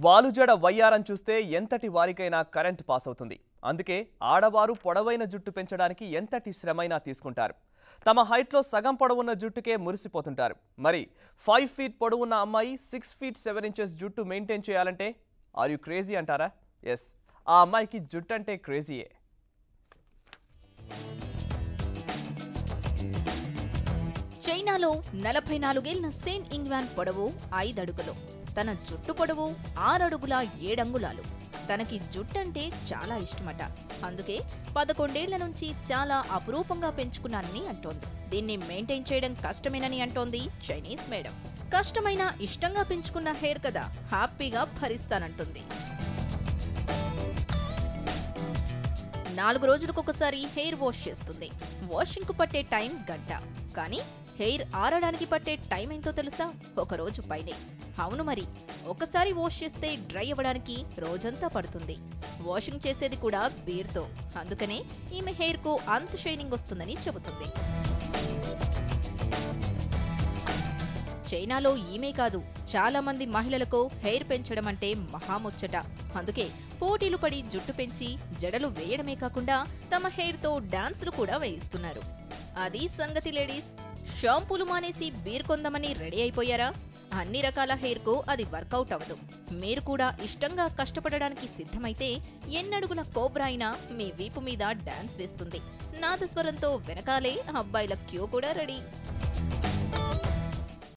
వాలుజడ వయ్యారం చూస్తే ఎంతటి వారికైనా కరెంట్ పాస్ అవుతుంది. అందుకే ఆడవారు పొడవైన జుట్టు పెంచడానికి ఎంతటి శ్రమైనా తీసుకుంటారు. తమ హైట్లో సగం పొడవున్న జుట్టుకే మురిసిపోతుంటారు. మరి 5 ఫీట్ పొడవున్న అమ్మాయి 6 ఫీట్ 7 ఇంచెస్ జుట్టు మెయింటైన్ చేయాలంటే ఆర్ యు క్రేజీ అంటారా? ఎస్, ఆ అమ్మాయికి జుట్టు అంటే క్రేజీయే. చైనాలో 44 ఏళ్ల సేన్ ఇంగ్వాన్ పొడవు 5 అడుగులు, తన జుట్టు పొడవు 6 అడుగుల 7 అంగుళాలు. తనకి జుట్టంటే చాలా ఇష్టమట. అందుకే 11 ఏళ్ల నుంచి చాలా అపురూపంగా పెంచుకున్నానని అంటోంది. దీన్ని మెయింటైన్ చేయడం కష్టమేనని అంటోంది చైనీస్ మేడం. కష్టమైన ఇష్టంగా పెంచుకున్న హెయిర్ కదా, హ్యాపీగా భరిస్తానంటుంది. 4 రోజులకొకసారి హెయిర్ వాష్ చేస్తుంది. వాషింగ్ కు పట్టే టైం గంట, కానీ హెయిర్ ఆరడానికి పట్టే టైం ఎంతో తెలుసా? 1 రోజు పైనే. అవును మరి, ఒకసారి వాష్ చేస్తే డ్రై అవ్వడానికి రోజంతా పడుతుంది. వాషింగ్ చేసేది కూడా బీర్తో. అందుకనే ఈమె హెయిర్ కు అంత షైనింగ్ వస్తుందని చెబుతుంది. చైనాలో ఈమె కాదు, చాలా మంది మహిళలకు హెయిర్ పెంచడం అంటే మహాముచ్చట. అందుకే పోటీలు పడి జుట్టు పెంచి జడలు వేయడమే కాకుండా తమ హెయిర్ తో డాన్సులు కూడా వేయిస్తున్నారు. అది సంగతి లేడీస్. షాంపూలు మానేసి బీర్ కొందామని రెడీ అయిపోయారా? అన్ని రకాల హెయిర్ కు అది వర్కౌట్ అవ్వదు. మీరు కూడా ఇష్టంగా కష్టపడడానికి సిద్ధమైతే ఎన్నడుగుల కోబ్రా అయినా మీ వీపు మీద డాన్స్ వేస్తుంది. నాదస్వరంతో వెనకాలే అబ్బాయిల క్యూ కూడా రెడీ.